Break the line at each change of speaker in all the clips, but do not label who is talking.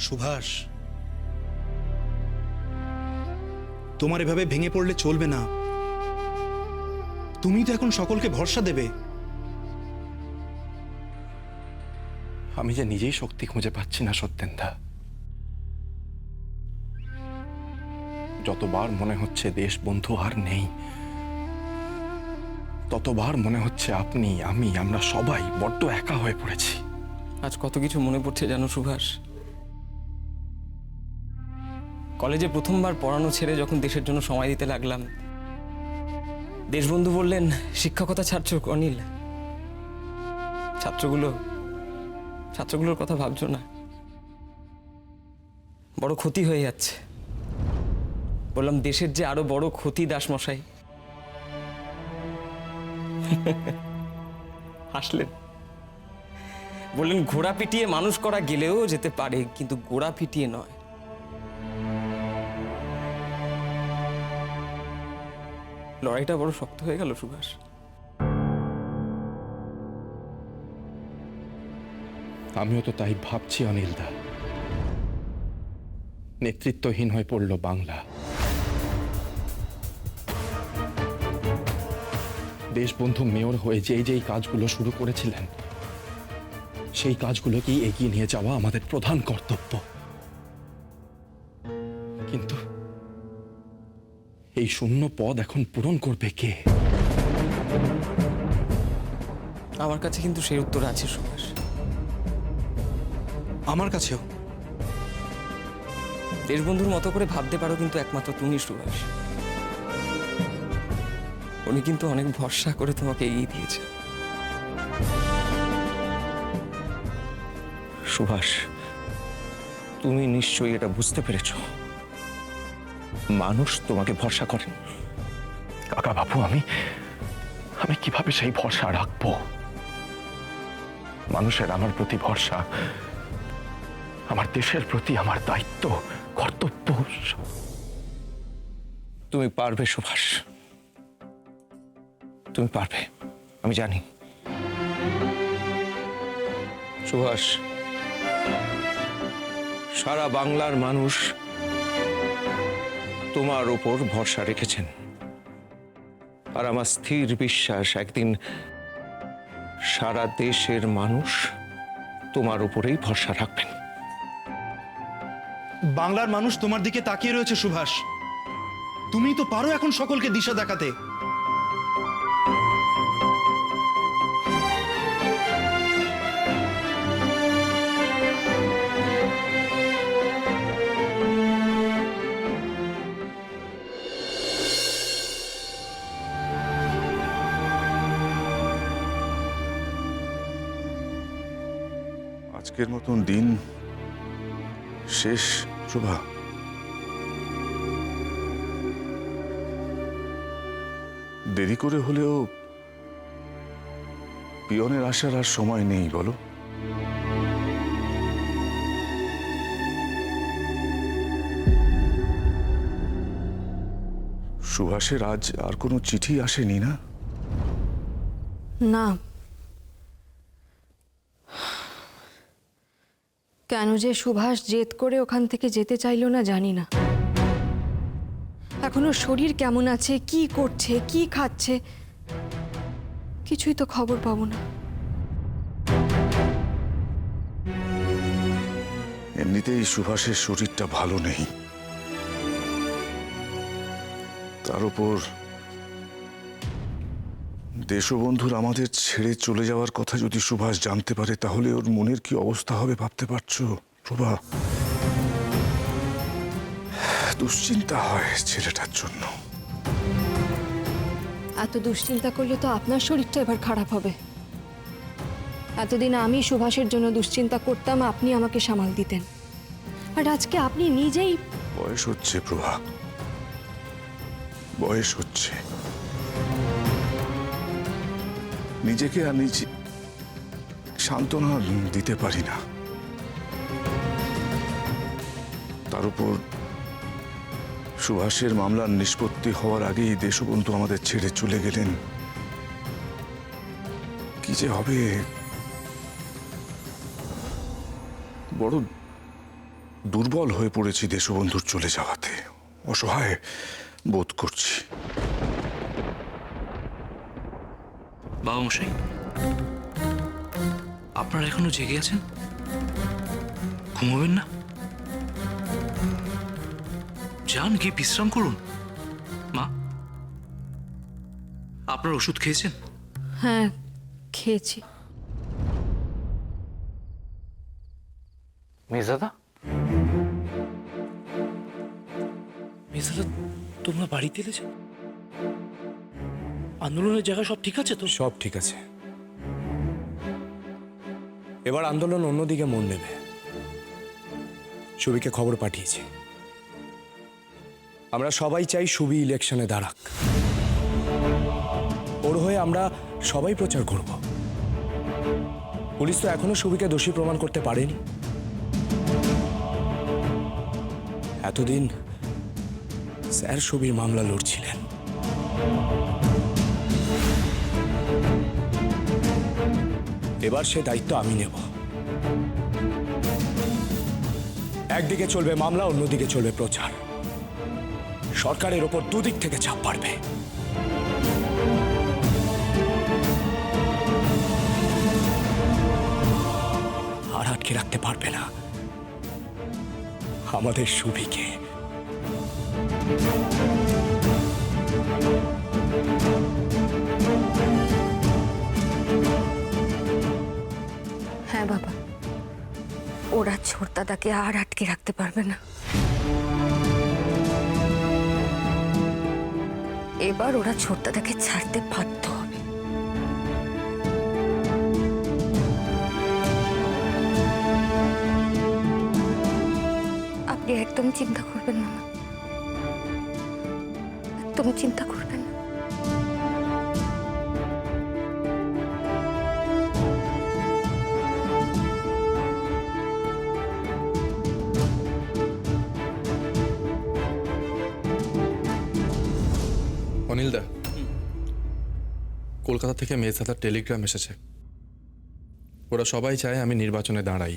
সুভাষ, তোমার এভাবে ভেঙে পড়লে চলবে না। তুমি তো এখন সকলকে ভরসা দেবে।
আমি যে নিজেই শক্তি খুঁজে পাচ্ছি না সত্যেন্দা। যতবার মনে হচ্ছে দেশ বন্ধু আর নেই, ততবার মনে হচ্ছে আপনি, আমরা সবাই বড্ড একা হয়ে পড়েছি।
আজ কত কিছু মনে পড়ছে জানো সুভাষ। কলেজে প্রথমবার পড়ানো ছেড়ে যখন দেশের জন্য সময় দিতে লাগলাম, দেশবন্ধু বললেন, শিক্ষকতা ছাড়ছো অনিল, ছাত্রগুলোর কথা ভাবছো না, বড় ক্ষতি হয়ে যাচ্ছে। বললাম, দেশের যে আরো বড় ক্ষতি দাসমশাই। হাসলেন, বললেন, ঘোড়া পিটিয়ে মানুষ করা গেলেও যেতে পারে, কিন্তু গোড়া পিটিয়ে নয়। লড়াইটা বড় শক্ত হয়ে গেল সুভাষ।
আমিও তো তাই ভাবছি অনিলদা। নেতৃত্বহীন হয়ে পড়ল বাংলা। দেশবন্ধু মেয়র হয়ে যেই কাজগুলো শুরু করেছিলেন, সেই কাজগুলোকেই এগিয়ে নিয়ে যাওয়া আমাদের প্রধান কর্তব্য। কিন্তু এই শূন্য পদ এখন পূরণ করবে কে?
আমার কাছে কিন্তু সেই উত্তর আছে সুভাষ।
আমার কাছেও।
দেশবন্ধুর মতো করে ভাবতে পারো কিন্তু একমাত্র তুমি সুভাষ। উনি কিন্তু অনেক ভরসা করে তোমাকে এগিয়ে দিয়েছে।
সুভাষ, তুমি নিশ্চয়ই এটা বুঝতে পেরেছ। মানুষ তোমাকে ভরসা করেন।
কাকা বাবু, আমি কিভাবে সেই ভরসা রাখবো? মানুষের আমার প্রতি ভরসা, আমার দেশের প্রতি আমার দায়িত্ব, কর্তব্য।
তুমি পারবে সুভাষ, তুমি পারবে, আমি জানি। সুভাষ, সারা বাংলার মানুষ তোমার উপর ভরসা রেখেছেন, আর আমার স্থির বিশ্বাস একদিন সারা দেশের মানুষ তোমার উপরেই ভরসা রাখবেন।
বাংলার মানুষ তোমার দিকে তাকিয়ে রয়েছে সুভাষ। তুমি তো পারো এখন সকলকে দিশা দেখাতে।
আজকের মতন দিন শেষ শোভা। দেরি করে হলেও পিয়নের আসার আর সময় নেই, বলো। সুভাষের আজ আর কোনো চিঠি আসেনি না?
না। কেন যে সুভাষ জেদ করে ওখান থেকে যেতে চাইলো না জানি না। এখনো শরীর কেমন আছে, কি করছে, কি খাচ্ছে, কিছুই তো খবর পাবো না।
এমনিতেই সুভাষের শরীরটা ভালো নেই, তার উপর দেশবন্ধুর আমাদের ছেড়ে চলে যাওয়ার কথা যদি সুভাষ জানতে পারে, তাহলে ওর মনের কি অবস্থা হবে ভাবতে পারছো প্রভা? দুশ্চিন্তা হয় ছেলেটার জন্য।
এত দুশ্চিন্তা করলে তো আপনার শরীরটা এবার খারাপ হবে। এতদিন আমি সুভাষের জন্য দুশ্চিন্তা করতাম, আপনি আমাকে সামাল দিতেন, আর আজকে আপনি নিজেই।
বয়স হচ্ছে প্রভা, বয়স হচ্ছে। নিজেকে আর নিজে সান্ত্বনা দিতে পারি না। তার উপর সুভাষের মামলার নিষ্পত্তি হওয়ার আগেই দেশবন্ধু আমাদের ছেড়ে চলে গেলেন। কি যে হবে, বড় দুর্বল হয়ে পড়েছি দেশবন্ধুর চলে যাওয়াতে, অসহায় বোধ করছি।
বাবা মশাই, আপনারা এখনো জেগে আছেন? ঘুমাবেন না? যান, গিয়ে বিশ্রাম করুন। মা, আপনার ওষুধ খেয়েছেন?
হ্যাঁ, খেয়েছি।
মেজাদা, মেজাদা, তোমরা বাড়িতে এলেছে? আন্দোলনের জায়গা সব ঠিক আছে তো?
সব ঠিক আছে। এবার আন্দোলন অন্যদিকে মন দেবে। সুবিকে খবর পাঠিয়েছি। আমরা সবাই চাই সুবি ইলেকশনে দাঁড়াক। ওর হয়ে আমরা সবাই প্রচার করব। পুলিশ তো এখনো সুবিকে দোষী প্রমাণ করতে পারেনি। এতদিন স্যার সুবির মামলা লড়ছিলেন। এবার সে দায়িত্ব আমি নেব। একদিকে চলবে মামলা, অন্যদিকে চলবে প্রচার। সরকারের ওপর দুদিক থেকে চাপ বাড়বে। আর আটকে রাখতে পারবে না আমাদের সুবিকে।
হ্যাঁ বাবা, ওরা ছোটদাদাকে আর আটকে রাখতে পারবে না। এবার ওরা ছোটদাদাকে ছাড়তে বাধ্য হবে। আপনি একদম চিন্তা করবেন না মা, একদম চিন্তা করবেন না।
অনিলদা, কলকাতা থেকে মেজদাদার টেলিগ্রাম এসেছে। ওরা সবাই চায় আমি নির্বাচনে দাঁড়াই।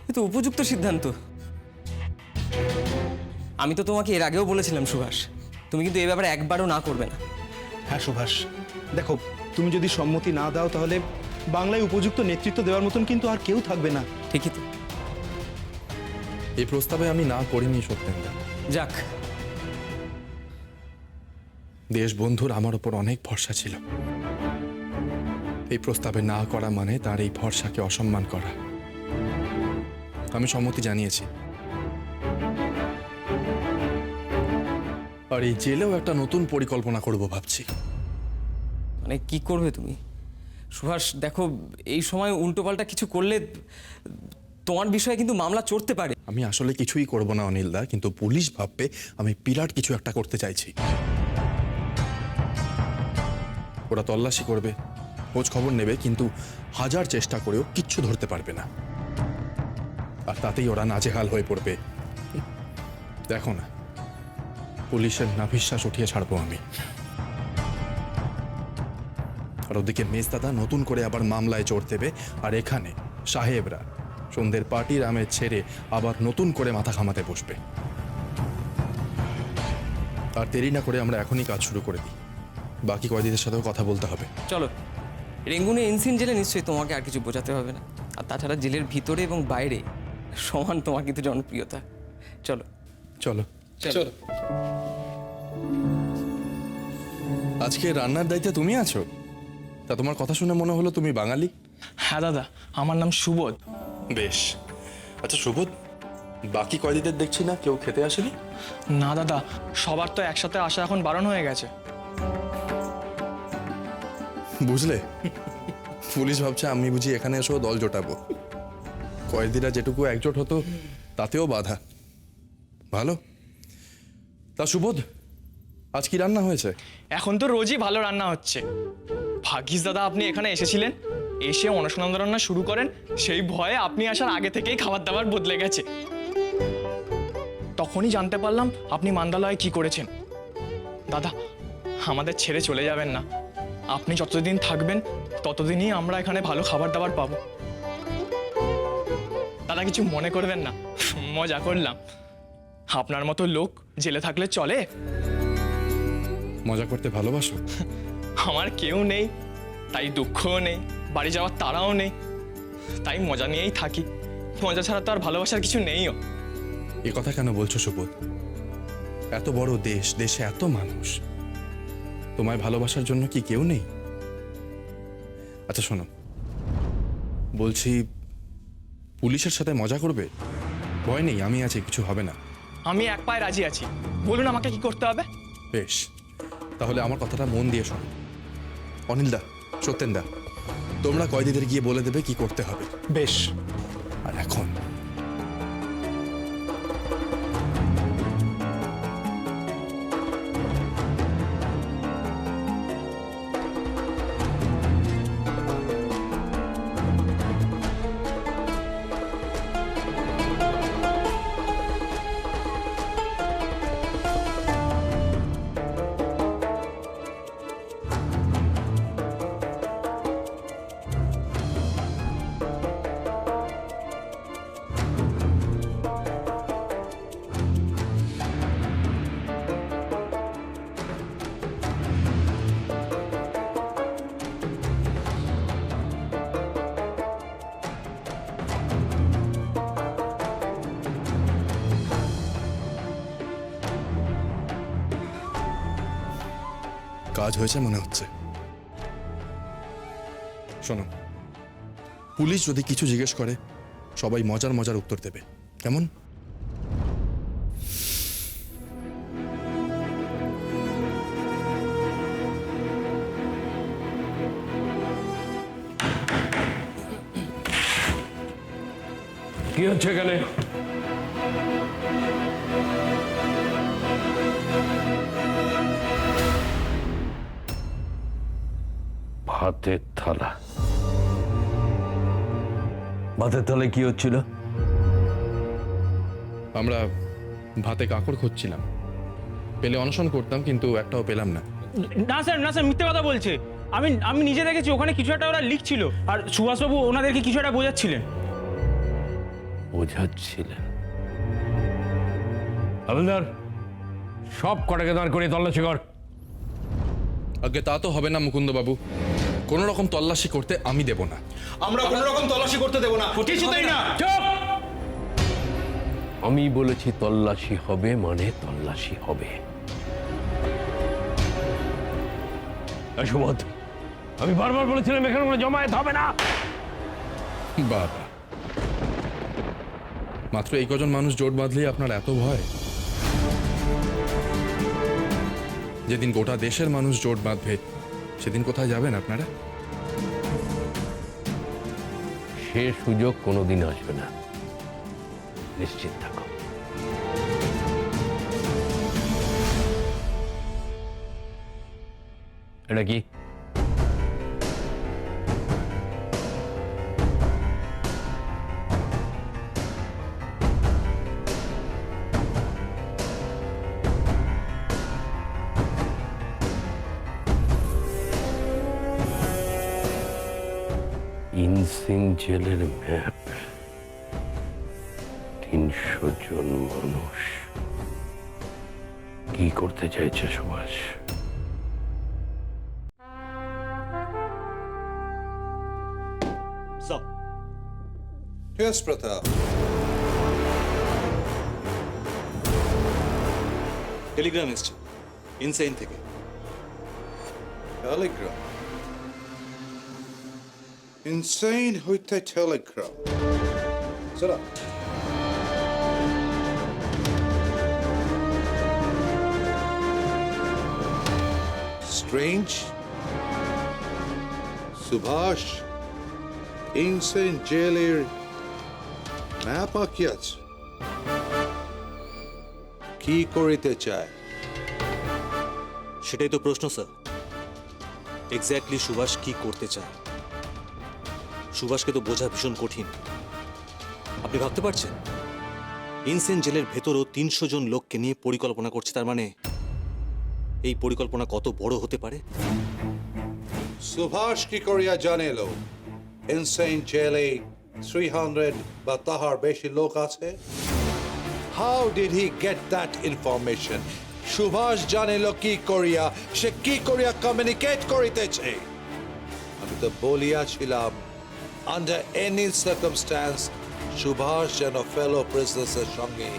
এ তো উপযুক্ত সিদ্ধান্ত। আমি তো তোমাকে এর আগেও বলেছিলাম সুভাষ, তুমি কিন্তু এই ব্যাপারে একবারও না করবে না।
হ্যাঁ সুভাষ, দেখো তুমি যদি সম্মতি না দাও তাহলে বাংলায় উপযুক্ত নেতৃত্ব দেওয়ার মতন কিন্তু আর কেউ থাকবে না।
ঠিকই তো।
এই প্রস্তাবে আমি না করিনি সত্যেন্দা।
যাক,
দেশবন্ধুর আমার ওপর অনেক ভরসা ছিল। এই প্রস্তাবে না করা মানে তার এই ভরসাকে অসম্মান করা। আমি সম্মতি জানিয়েছি। আর এই জেলেও একটা নতুন পরিকল্পনা করব ভাবছি।
মানে কি করবে তুমি? সুভাষ দেখো, এই সময় উল্টোপাল্টা কিছু করলে তোমার বিষয়ে কিন্তু মামলা চড়তে পারে।
আমি আসলে কিছুই করব না অনিলদা, কিন্তু পুলিশ ভাববে আমি বিরাট কিছু একটা করতে চাইছি। ওরা তল্লাশি করবে, খোঁজ খবর নেবে, কিন্তু হাজার চেষ্টা করেও কিচ্ছু ধরতে পারবে না। আর তাতেই ওরা নাজেহাল হয়ে পড়বে। দেখো না, পুলিশের নাভিশ্বাস উঠিয়ে ছাড়বো আমি। আর ওদিকে মেজদাদা নতুন করে আবার মামলায় চড় দেবে। আর এখানে সাহেবরা সন্ধ্যের পার্টির আমেজ ছেড়ে আবার নতুন করে মাথা ঘামাতে বসবে। আর দেরি না করে আমরা এখনই কাজ শুরু করে দিই। বাকি কয়েদিদের সাথেও কথা বলতে হবে।
চলো, রেঙ্গুনে ইনসিন জেলে নিশ্চয়ই তোমাকে আর কিছু বোঝাতে হবে না। আর তাছাড়া জেলের ভিতরে এবং বাইরে সমান তোমার কিন্তু জনপ্রিয়তা। চলো
চলো
চলো।
আজকে রান্নার দায়িত্বে তুমি আছো? তা তোমার কথা শুনে মনে হলো তুমি বাঙালি।
হ্যাঁ দাদা, আমার নাম সুবোধ।
বেশ। আচ্ছা সুবোধ, বাকি কয়েদিদের দেখছি না কেউ খেতে আসেনি?
না দাদা, সবার তো একসাথে আসা এখন বারণ হয়ে গেছে।
বুঝলে, পুলিশ ভাবছে আমি বুঝি এখানে এসেও দল জোটাবো। কয়েদিরা যেটুকু একজোট হতো তাতেও বাধা। ভালো। তা সুবোধ, আজ কি রান্না হয়েছে?
এখন তো রোজই ভালো রান্না হচ্ছে। ভাগ্যিস দাদা আপনি এখানে এসেছিলেন, এসে অনশন রান্না শুরু করেন। সেই ভয়ে আপনি আসার আগে থেকেই খাবার দাবার বদলে গেছে। তখনই জানতে পারলাম আপনি মান্দালয়ে কি করেছেন। দাদা, আমাদের ছেড়ে চলে যাবেন না। আপনি যতদিন থাকবেন ততদিনই আমরা এখানে ভালো খাবার দাবার পাবো। দাদা কিছু মনে করবেন না, মজা করলাম। আপনার মতো লোক জেলে থাকলে চলে?
মজা করতে ভালোবাসো?
আমার কেউ নেই, তাই দুঃখও নেই, বাড়ি যাওয়ার তাড়াও নেই, তাই মজা নিয়েই থাকি। মজা ছাড়া তো আর ভালোবাসার কিছু নেইও।
এ কথা কেন বলছো সুবোধ? এত বড় দেশ, দেশে এত মানুষ, তোমায় ভালোবাসার জন্য কি কেউ নেই? আচ্ছা শোনো, বলছি পুলিশের সাথে মজা করবে? ভয় নেই, আমি আছি, কিছু হবে না।
আমি এক পায়ে রাজি আছি, বলুন আমাকে কি করতে হবে?
বেশ, তাহলে আমার কথাটা মন দিয়ে শোনো। অনিলদা, সত্যেনদা, তোমরা কয়েদিদের গিয়ে বলে দেবে কি করতে হবে।
বেশ।
আর এখন কাজ হয়েছে মনে হচ্ছে। শোনো, পুলিশ যদি কিছু জিজ্ঞেস করে সবাই মজার মজার উত্তর দেবে, কেমন?
কি হচ্ছে এখানে? ভাতের থালা। ভাতের থালায় কি হচ্ছিল?
আমরা ভাতে কাকড় খুঁজছিলাম, পেলে অনশন করতাম, কিন্তু একটাও পেলাম না।
না স্যার মিথ্যে কথা বলছে। আমি নিজে দেখেছি, ওখানে কিছু একটা ওরা লিখছিল, আর সুভাষবাবু ওনাদেরকে কিছু একটা বোঝাচ্ছিলেন।
বোঝাচ্ছিলেন? হাবিলদার, সব কটাকে দাঁড় করে তল্লাশি কর।
আগে তা তো হবে না মুকুন্দ বাবু, কোন রকম তল্লাশি করতে আমি দেব না।
আমরা কোনো রকম তল্লাশি করতে দেব না, কিছুতেই না।
চুপ! আমি বলেছি তল্লাশি হবে মানে তল্লাশি হবে। এই সুবোধ, আমি বারবার বলেছিলাম এখানে কোনো জমায়েত হবে না।
বাবা, মাত্র এই কজন মানুষ জোট বাঁধলেই আপনার এত ভয়? যেদিন গোটা দেশের মানুষ জোট বাঁধবে সেদিন কোথায় যাবেন আপনারা?
সে সুযোগ কোনোদিন আসবে না, নিশ্চিত থাকো। এটা কি? ইনসিন জেলের ম্যাপ। 300 জন মানুষ। কি করতে চাইছে সুভাষ?
Yes, Pratap.
টেলিগ্রাম এসছে ইনসাইন থেকে।
Telegram. Insane হইতে telegram. Sir. Strange. Subhash. Insane জেলের ম্যাপ আঁকি আছে। কি করিতে চায়?
সেটাই তো প্রশ্ন স্যার, এক্স্যাক্টলি সুভাষ কি করতে চায়? সুভাষকে তো বোঝা ভীষণ কঠিন। আপনি ভাবতে পারছেন ইনসেন জেলের ভেতরও 300 জন লোককে নিয়ে পরিকল্পনা করছে, তার মানে এই পরিকল্পনা কত বড় হতে পারে?
সুভাষ কি করিয়া জানিল ইনসেন জেলে 300 বা তাহার বেশি লোক আছে? How did he get that information? Subhash জানিল কি করিয়া, সে কি করিয়া কমিউনিকেট করিতেছে? আমি তো বলিয়াছিলাম, আন্ডার এনি সার্কামস্ট্যান্স সুভাষ যেন ফেলো প্রিজনার্সের সঙ্গে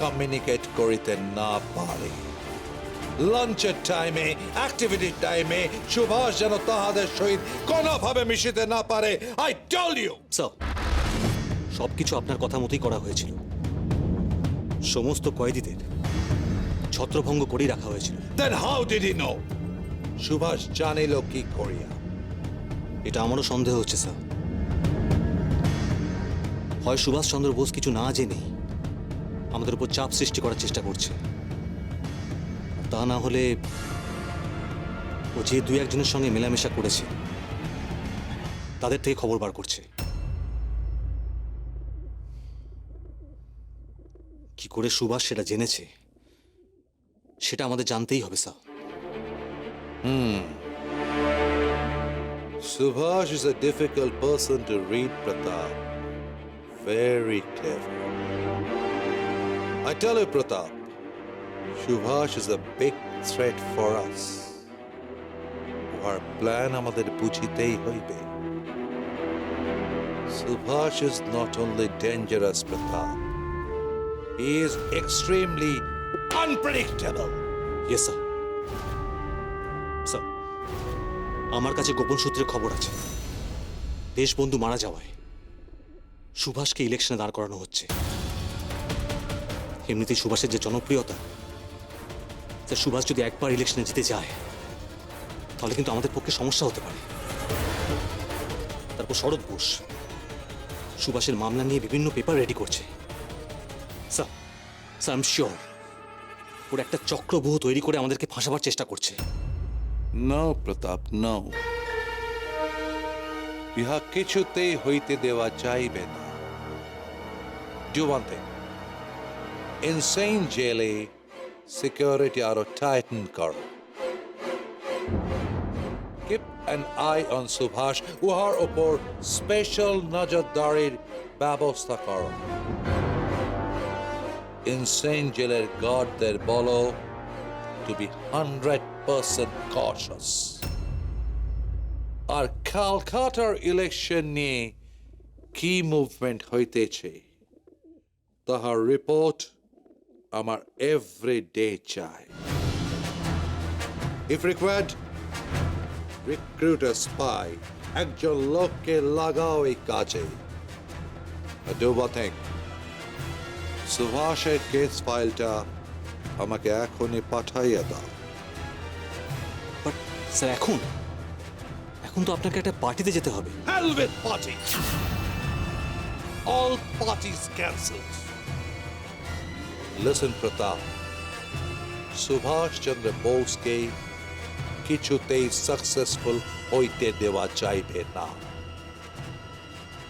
কমিউনিকেট করিতে না পারে। লাঞ্চের টাইমে, অ্যাক্টিভিটির টাইমে সুভাষ যেন তাহাদের সহিত কোনোভাবে মিশিতে না পারে। I tell you.
স্যার, সবকিছু আপনার কথা মতোই করা হয়েছিল। সমস্ত কয়েদিদের ছত্রভঙ্গ করেই রাখা হয়েছিল।
Then how did he know? Subhash জানিল কি করিয়া?
এটা আমারও সন্দেহ হচ্ছে স্যার। হয় সুভাষ চন্দ্র বোস কিছু না জেনেই আমাদের উপর চাপ সৃষ্টি করার চেষ্টা করছে, তা না হলে ও যে দুই একজনের সঙ্গে মেলামেশা করেছে তাদের থেকে খবর বার করছে। কি করে সুভাষ সেটা জেনেছে সেটা আমাদের জানতেই হবে sir.
Subhash is a difficult person to read, Pratap. Very clever. I tell you, Pratap, Subhash is a big threat for us. Our plan আমাদের বুঝিতেই হইবে। Subhash is not only dangerous, Pratap. He is extremely unpredictable.
Yes sir. Sir, আমার কাছে গোপন সূত্রে খবর আছে, দেশবন্ধু মারা যাওয়ায় সুভাষকে ইলেকশনে দাঁড় করানো হচ্ছে। এমনিতেই সুভাষের যে জনপ্রিয়তা, স্যার সুভাষ যদি একবার ইলেকশনে জিতে যায় তাহলে কিন্তু আমাদের পক্ষে সমস্যা হতে পারে। তারপর শরৎ বোস সুভাষের মামলা নিয়ে বিভিন্ন পেপার রেডি করছে। Sir, sir I am sure ওর একটা চক্রব্যূহ তৈরি করে আমাদেরকে ফাঁসাবার চেষ্টা করছে।
No, Pratap, no. ইহা কিছুতেই হইতে দেওয়া যাইবে না। Do one thing. Insane জেলে সিকিউরিটি আরো টাইটেন করো। Keep an eye on Subhash, উহার ওপর স্পেশাল নজরদারির ব্যবস্থা করো। ইনসেন জেলের গার্ডদের বলো to be 100% cautious. আর ক্যালকাটার ইলেকশন নিয়ে কি মুভমেন্ট হইতেছে তাহার রিপোর্ট আমার এভরিডে চাই। If required, recruit a spy. একজন লোককে লাগাও এই কাজে। Do one thing. সুভাষের কেস ফাইলটা আমাকে এখনই পাঠাইয়া দাও।
বাট স্যার, এখন তো আপনাকে একটা পার্টিতে যেতে হবে।
Hell with parties. All parties cancelled. Listen, Pratap. Subhash চন্দ্র বোসকে কিছুতেই সাকসেসফুল হইতে দেওয়া যাইবে না।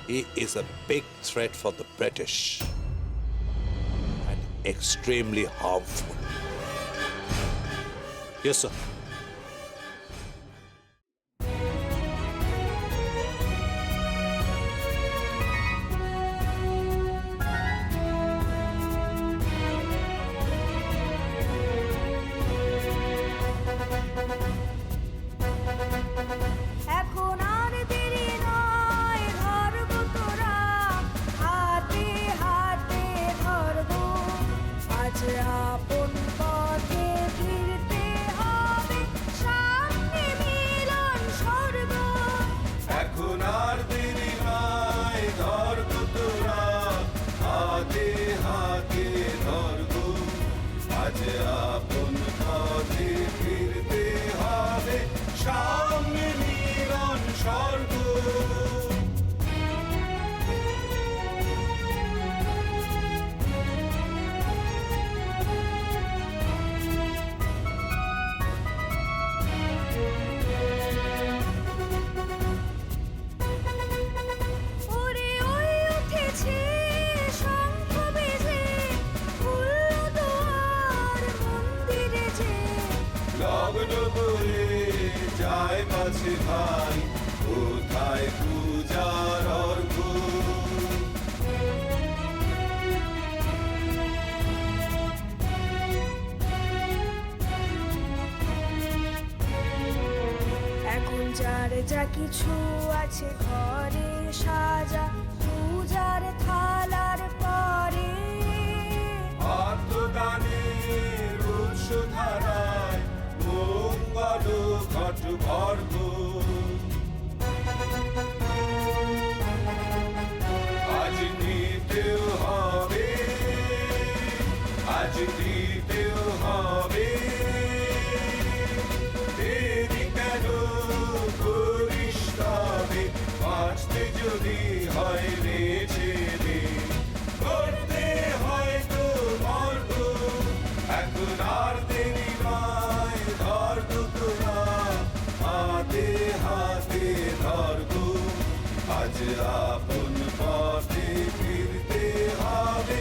He is a big threat for the British and extremely harmful.
Yes, sir.
এখন আর দেরি নয়, ধরব তোরা হাতে হাতে ধরব, আজ আপন পথে ফিরতে হবে, সামনে মিলন স্বর্গ।
এখন আর দেরি নয়, ধরব তোরা হাতে হাতে ধরব, আজ আপন পথে ফিরতে হবে, সামনে মিলন স্বর্গ।
ওরে ওই উঠেছে শঙ্খ বেজে, খুলল দুয়ার মন্দিরে যে,
লগ্ন বলে যায় পাছে ভাই, কোথায় পূজার অর্ঘ?
যা কিছু আছে ঘরে সাজা পূজার থালার পরে
আত্মদানের উৎস ধারায় মঙ্গল ঘট ভর্ত আজ নিতেও হবে আজ দিতেও হবে দেরি কেন করিস তবে বাঁচতে যদি হয় বেঁচে দে করতে হয়তো মর্গ এখন আর দেরি নয় ধর্গ তোরা হাতে হাতে ধর্গ আজ আপন পথে ফিরতে হবে